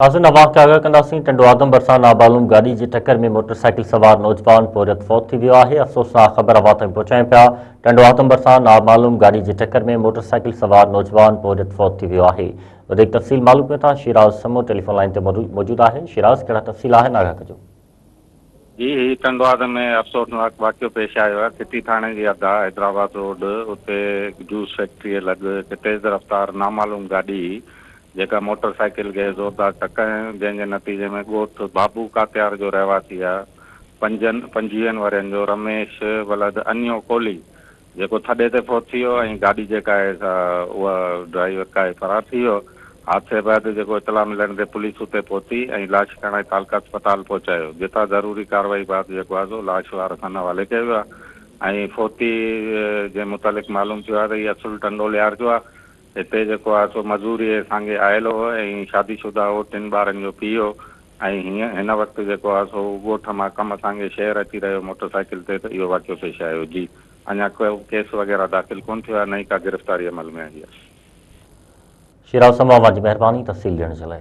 हासिल वाक़िया आगाह कंदासीं। टंडवागम भरिसां नामालूम गाड़ी की टक्कर में मोटरसाइकिल सवार नौजवान पोरियत फौत थी वियो आहे। अफ़सोसनाक ख़बर अवां ताईं पहुचायूं पिया। टंडवागम भरिसां नामालूम गाड़ी की टक्कर में मोटरसाइकिल सवार नौजवान पोरियत फौत थी वियो आहे। वधीक तफ़सील मालूम कयूं था। शिराज समूह टेलीफोन लाइन ते मौजूद आहे। शिराज, कहिड़ा तफ़सील आहिनि, आगाह कजो। जी, टंडवागम में अफ़सोसनाक वाक़ियो पेश आयो आहे। सिटी थाने जी हद आहे, हैदराबाद रोड, उते जूस फैक्ट्री लॻ हिकु तेज़ रफ़्तार नामालूम गाॾी जेका मोटरसाइकिल खे ज़ोरदार टकराई, जंहिंजे नतीजे में ॻोठ बाबू कात्यार जो रहवासी आहे 25 वरनि जो रमेश वलद अन्यो कोहली, जेको थॾे ते फ़ौत थी वियो ऐं गाॾी जेका आहे उहा ड्राइवर काए फरार थी वियो। हादसे बैदि जेको इतला मिलण ते पुलिस उते पहुती ऐं लाश खणाए तालका अस्पताल पहुचायो, जितां ज़रूरी कार्रवाई बैदि जेको आहे सो लाश वारनि खां हवाले कयो वियो आहे। ऐं फ़ौती जे मुतालिक़ मालूम थियो आहे त हीअ असुल टंडोलियार जो आहे। हिते जेको आहे सो मज़ूरीअ सांगे आयल हो ऐं शादीशुदा हो, 3 ॿारनि जो पीउ हो ऐं हिन वक़्तु जेको आहे सो ॻोठ मां कमु सांगे शहर अची रहियो मोटरसाइकिल ते, त इहो वाक़ियो पेश आयो। जी, अञा को केस वग़ैरह दाख़िल कोन थियो आहे, नई का गिरफ़्तारी अमल में आई आहे। शिराज समूह जी महिरबानी तफ़सील ॾियण जे लाइ।